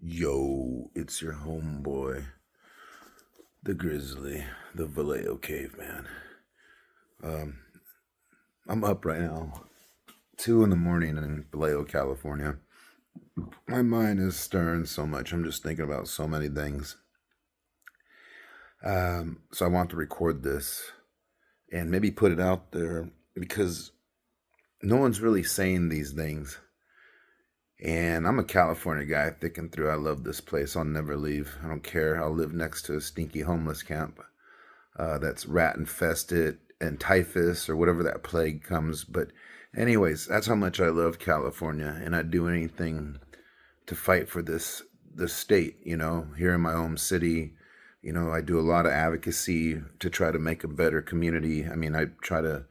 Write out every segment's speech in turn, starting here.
Yo, it's your homeboy, the Grizzly, the Vallejo Caveman. Um, I'm up right now, 2 in the morning in Vallejo, California. My mind is stirring so much. I'm just thinking about so many things. So I want to record this and maybe put it out there because no one's really saying these things. And I'm a California guy, thick and through. I love this place. I'll never leave. I don't care. I'll live next to a stinky homeless camp. That's rat infested and typhus or whatever that plague comes. But, anyways, that's how much I love California, and I'd do anything to fight for this state. Here in my home city, I do a lot of advocacy to try to make a better community. I mean, I try to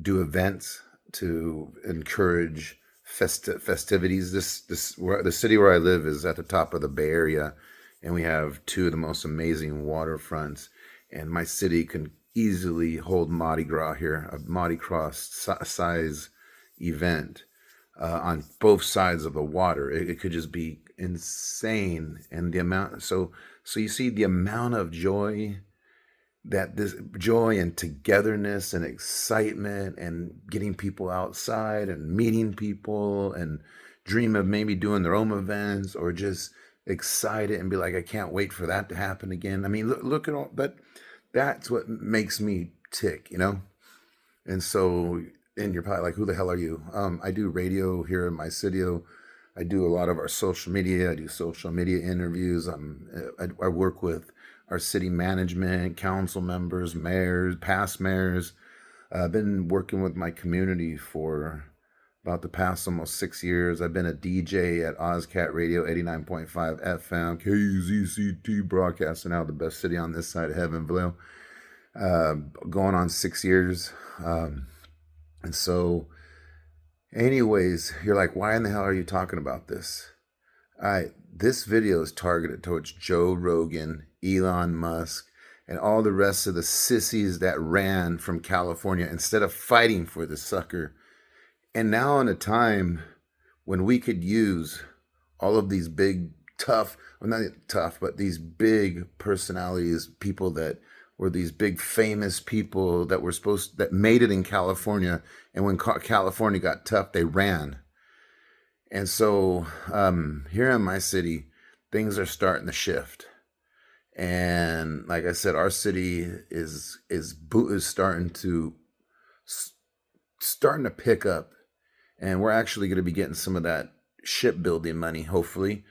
do events to encourage festivities. The city where I live is at the top of the Bay Area, and we have two of the most amazing waterfronts. And my city can easily hold Mardi Gras here, a Mardi Gras size event on both sides of the water. It could just be insane, and the amount. So you see the amount of joy that this joy and togetherness and excitement and getting people outside and meeting people and dream of maybe doing their own events or just excited and be like, I can't wait for that to happen again. I mean, look at all that. That's what makes me tick. And so, and you're probably like, who the hell are you? I do radio here in my city. I do a lot of our social media. I do social media interviews. I work with our city management, council members, mayors, past mayors. I've been working with my community for about the past almost 6 years. I've been a DJ at OzCat Radio 89.5 FM, KZCT, broadcasting out of the best city on this side of heaven, Vallejo. Going on 6 years. And so, anyways, you're like, why in the hell are you talking about this? All right, this video is targeted towards Joe Rogan, Elon Musk, and all the rest of the sissies that ran from California instead of fighting for the sucker. And now in a time when we could use all of these big, tough, well, not tough, but these big personalities, people that were these big famous people that made it in California. And when California got tough, they ran. And so here in my city, things are starting to shift. And like I said, our city is starting to pick up, and we're actually going to be getting some of that shipbuilding money, hopefully,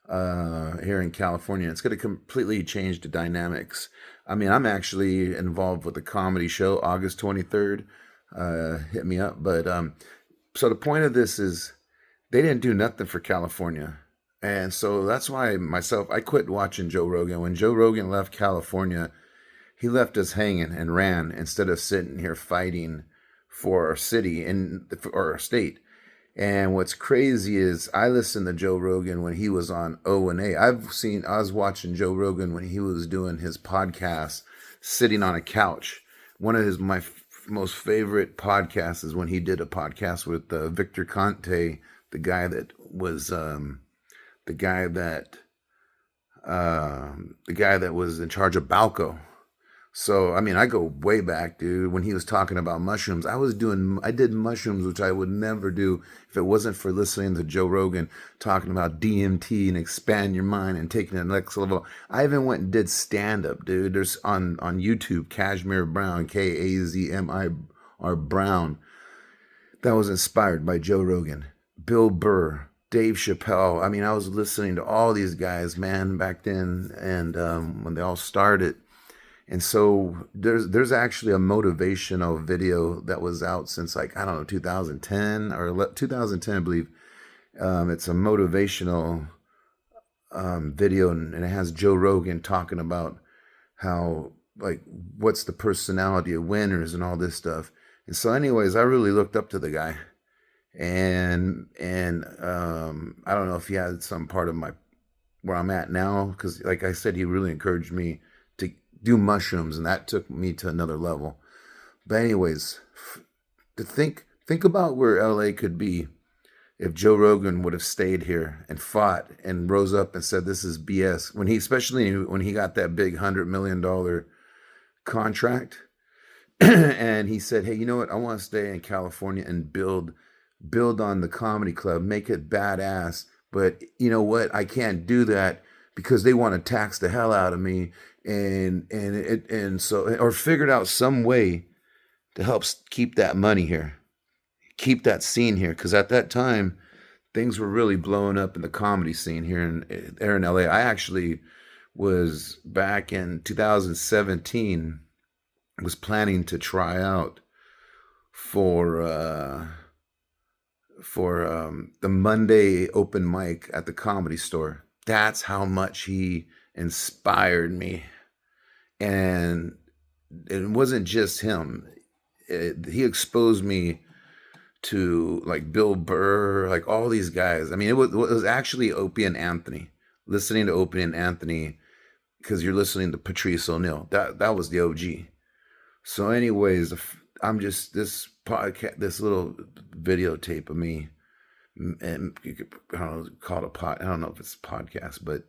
here in California. It's going to completely change the dynamics. I mean, I'm actually involved with a comedy show, August 23rd. Hit me up. But so the point of this is they didn't do nothing for California. And so that's why I quit watching Joe Rogan. When Joe Rogan left California, he left us hanging and ran instead of sitting here fighting for our city or our state. And what's crazy is I listened to Joe Rogan when he was on O&A. I was watching Joe Rogan when he was doing his podcast, sitting on a couch. One of my most favorite podcasts is when he did a podcast with Victor Conte, the guy that was the guy that was in charge of Balco. So, I mean, I go way back, dude. When he was talking about mushrooms, I did mushrooms, which I would never do if it wasn't for listening to Joe Rogan talking about DMT and expand your mind and taking it to the next level. I even went and did stand up, dude. There's on YouTube, Kashmir Brown, Kazmir Brown. That was inspired by Joe Rogan, Bill Burr, Dave Chappelle. I mean, I was listening to all these guys, man, back then, and when they all started. And so there's actually a motivational video that was out since, like, I don't know, 2010 or 2010, I believe. It's a motivational video, and it has Joe Rogan talking about how, like, what's the personality of winners and all this stuff. And so, anyways, I really looked up to the guy, and I don't know if he had some part of where I'm at now, because, like I said, he really encouraged me to do mushrooms, and that took me to another level. But anyways, to think about where LA could be if Joe Rogan would have stayed here and fought and rose up and said this is BS when he, especially when he got that big $100 million contract, and he said, hey, you know what, I want to stay in California and build on the comedy club, make it badass, but you know what, I can't do that because they want to tax the hell out of me, and so, or figured out some way to help keep that money here, keep that scene here, because at that time things were really blowing up in the comedy scene here in LA. I actually was back in 2017 was planning to try out for the Monday open mic at the Comedy Store. That's how much he inspired me, and it wasn't just him. He exposed me to like Bill Burr, like all these guys. I mean, it was actually Opie and Anthony. Listening to Opie and Anthony, because you're listening to Patrice O'Neill. That was the OG. So, anyways, I'm just this podcast, this little videotape of me, and you could, I don't know, call it a pod. I don't know if it's a podcast, but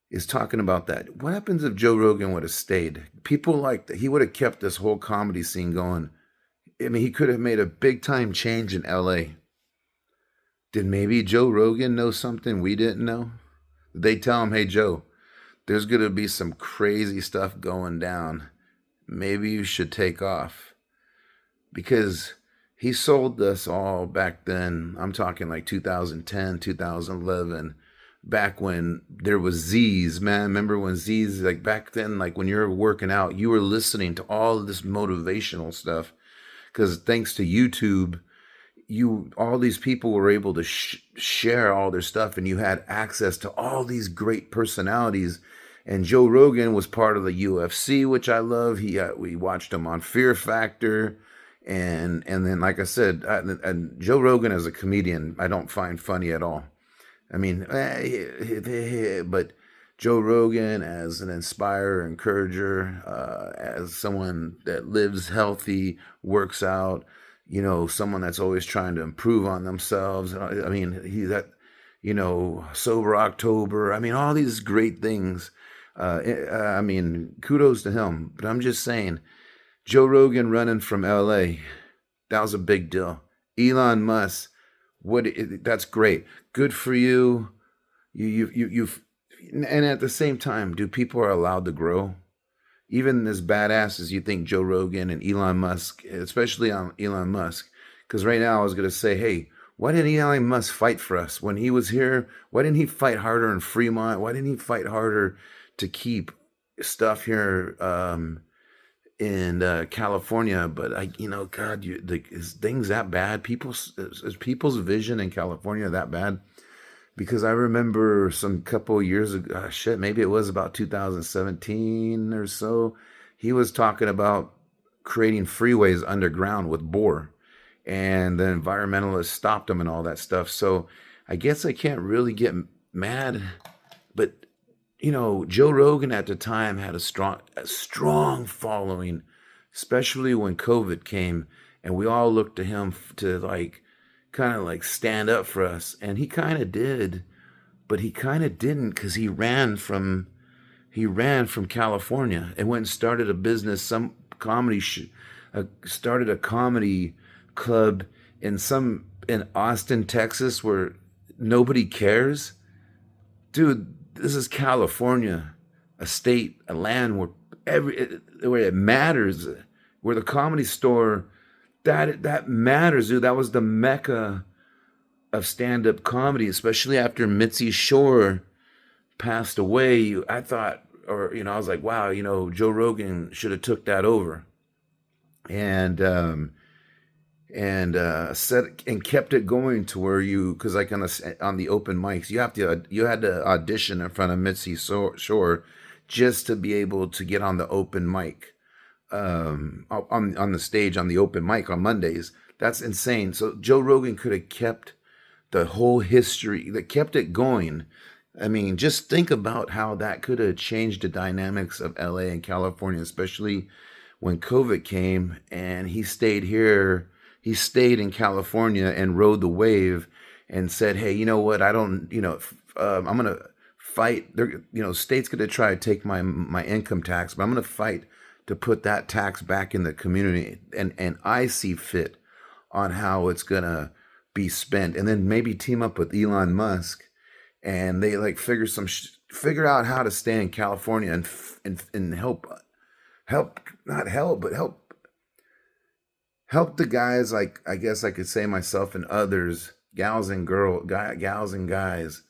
is talking about that. What happens if Joe Rogan would have stayed? People like that. He would have kept this whole comedy scene going. I mean, he could have made a big time change in LA. Did maybe Joe Rogan know something we didn't know? They tell him, hey, Joe, there's going to be some crazy stuff going down. Maybe you should take off. Because he sold us all back then. I'm talking like 2010, 2011, back when there was Z's, man. Remember when Z's, like back then, like when you're working out, you were listening to all of this motivational stuff. Because thanks to YouTube, all these people were able to share all their stuff, and you had access to all these great personalities. And Joe Rogan was part of the UFC, which I love. We watched him on Fear Factor, and then, like I said, and Joe Rogan as a comedian, I don't find funny at all. I mean, but Joe Rogan as an inspirer, encourager, as someone that lives healthy, works out, someone that's always trying to improve on themselves. I mean, Sober October. I mean, all these great things. I mean, kudos to him. But I'm just saying, Joe Rogan running from LA, that was a big deal. Elon Musk, that's great. Good for you. You've, and at the same time, do people are allowed to grow? Even as badass as you think Joe Rogan and Elon Musk, especially on Elon Musk, because right now I was going to say, hey, why didn't Elon Musk fight for us when he was here? Why didn't he fight harder in Fremont? Why didn't he fight harder to keep stuff here in California? But God, is things that bad? Is people's vision in California that bad? Because I remember some couple of years ago, maybe it was about 2017 or so, he was talking about creating freeways underground with bore, and the environmentalists stopped him and all that stuff. So I guess I can't really get mad, but Joe Rogan at the time had a strong following, especially when COVID came, and we all looked to him to kind of stand up for us, and he kind of did, but he kind of didn't, because he ran from California and went and started a business, started a comedy club in Austin, Texas, where nobody cares. Dude, this is California, a state, a land where it matters, where the Comedy Store, that matters, dude. That was the mecca of stand-up comedy, especially after Mitzi Shore passed away. I thought, I was like, wow, Joe Rogan should have took that over, and kept it going to where because like on the open mics, you had to audition in front of Mitzi Shore just to be able to get on the open mic. On the stage on the open mic on Mondays. That's insane. So Joe Rogan could have kept the whole history, that kept it going. I mean, just think about how that could have changed the dynamics of LA and California, especially when COVID came and he stayed here. He stayed in California and rode the wave. and said, hey, you know what? I don't, I'm going to fight. They're, state's going to try to take my income tax, but I'm going to fight to put that tax back in the community. And I see fit on how it's going to be spent. And then maybe team up with Elon Musk and they like figure out how to stay in California and help not help but help the guys, like I guess I could say myself and others, gals and guys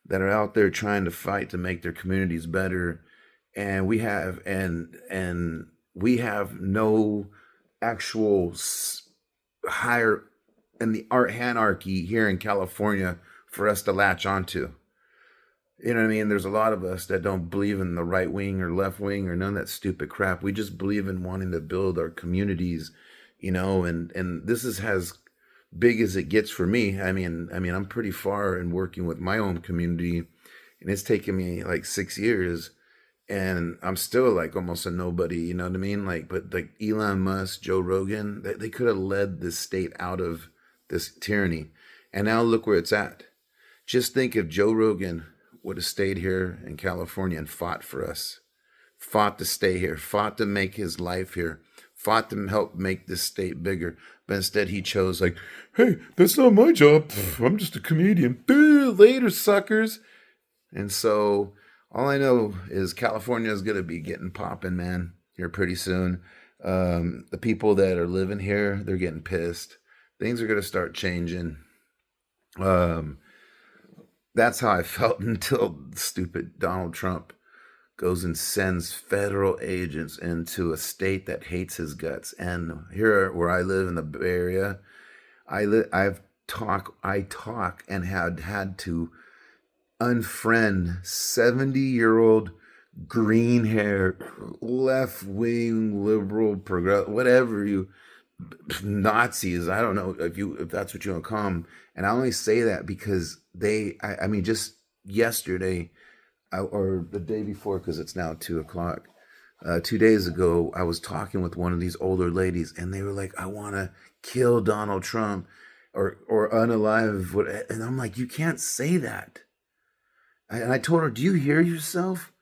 that are out there trying to fight to make their communities better. And we have no actual higher in the art hierarchy here in California for us to latch onto. You know what I mean? There's a lot of us that don't believe in the right wing or left wing or none of that stupid crap. We just believe in wanting to build our communities, and this is as big as it gets for me. I mean, I'm pretty far in working with my own community, and it's taken me like 6 years, and I'm still like almost a nobody. You know what I mean? Like, but like Elon Musk, Joe Rogan, they could have led this state out of this tyranny, and now look where it's at. Just think if Joe Rogan would have stayed here in California and fought for us, fought to stay here, fought to make his life here, fought to help make this state bigger. But instead he chose like, hey, that's not my job. I'm just a comedian. Later, suckers. And so all I know is California is going to be getting popping, man, here pretty soon. The people that are living here, they're getting pissed. Things are going to start changing. Um, that's how I felt until stupid Donald Trump goes and sends federal agents into a state that hates his guts. And here, where I live in the Bay Area, I talk and had to unfriend 70-year-old green hair, left wing, liberal, progressive, whatever you Nazis. I don't know if that's what you want to call them. And I only say that because I mean, just yesterday or the day before, because it's now 2 o'clock. 2 days ago, I was talking with one of these older ladies, and they were like, "I want to kill Donald Trump, or unalive." And I'm like, "You can't say that." And I told her, "Do you hear yourself?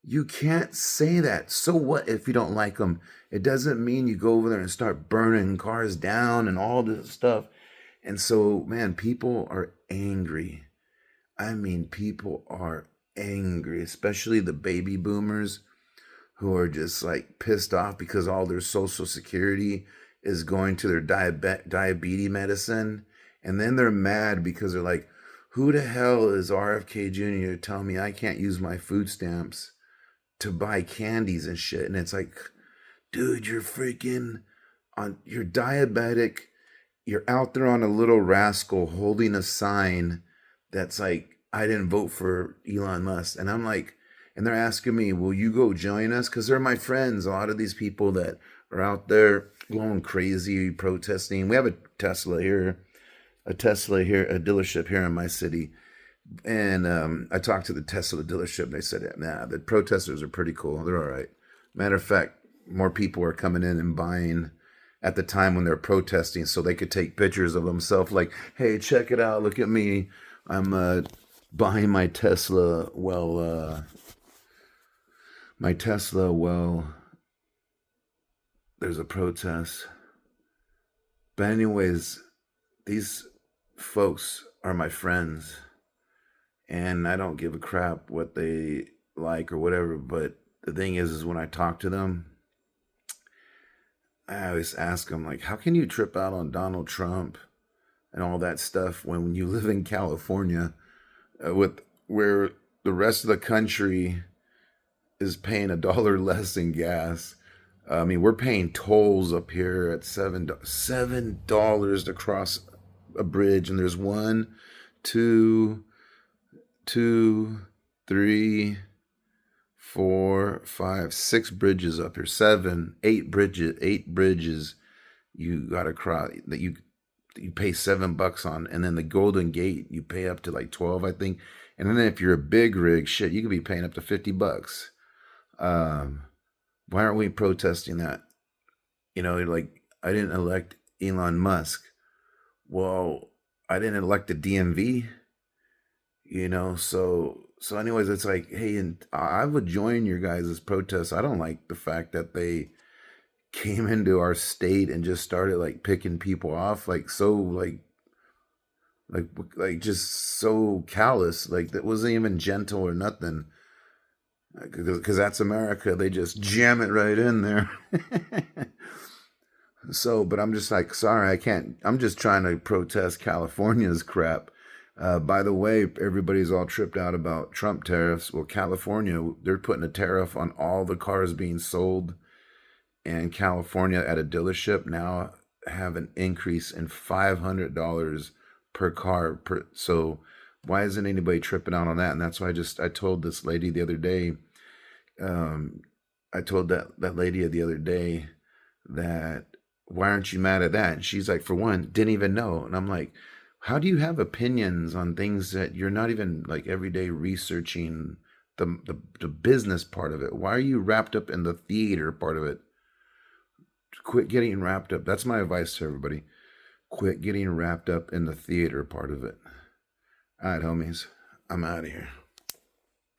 You can't say that. So what if you don't like them? It doesn't mean you go over there and start burning cars down and all this stuff." And so, man, people are angry. I mean, people are angry, especially the baby boomers who are just like pissed off because all their social security is going to their diabetes medicine. And then they're mad because they're like, who the hell is RFK Jr. to tell me I can't use my food stamps to buy candies and shit? And it's like, dude, you're diabetic. You're out there on a little rascal holding a sign that's like, I didn't vote for Elon Musk. And I'm like, and they're asking me, will you go join us? Because they're my friends. A lot of these people that are out there going crazy, protesting. We have a dealership here in my city. And I talked to the Tesla dealership. And they said, nah, the protesters are pretty cool. They're all right. Matter of fact, more people are coming in and buying at the time when they're protesting so they could take pictures of themselves like, hey, check it out. Look at me. I'm buying my Tesla. There's a protest. But anyways, these folks are my friends. And I don't give a crap what they like or whatever. But the thing is when I talk to them, I always ask them, like, how can you trip out on Donald Trump and all that stuff when you live in California, with where the rest of the country is paying $1 less in gas? I mean, we're paying tolls up here at $7 to cross a bridge, and there's one, two, 3, 4, 5, 6 bridges up here. 8 bridges you gotta cross that you pay $7 on, and then the Golden Gate you pay up to like 12, I think. And then if you're a big rig, shit, you could be paying up to $50. Why aren't we protesting that? Like, I didn't elect Elon Musk. Well, I didn't elect the DMV, so anyways, it's like, hey, and I would join your guys' protests. I don't like the fact that they came into our state and just started like picking people off, like so like just so callous, like that wasn't even gentle or nothing, because that's America. They just jam it right in there. So, but I'm just like, sorry, I can't. I'm just trying to protest California's crap. By the way, everybody's all tripped out about Trump tariffs. Well, California, they're putting a tariff on all the cars being sold, and California at a dealership now have an increase in $500 per car. So, why isn't anybody tripping out on that? And that's why I told this lady the other day. Um, I told that lady the other day that, why aren't you mad at that? And she's like, for one, didn't even know. And I'm like, how do you have opinions on things that you're not even like every day researching the business part of it? Why are you wrapped up in the theater part of it? Quit getting wrapped up. That's my advice to everybody. Quit getting wrapped up in the theater part of it. All right, homies, I'm out of here.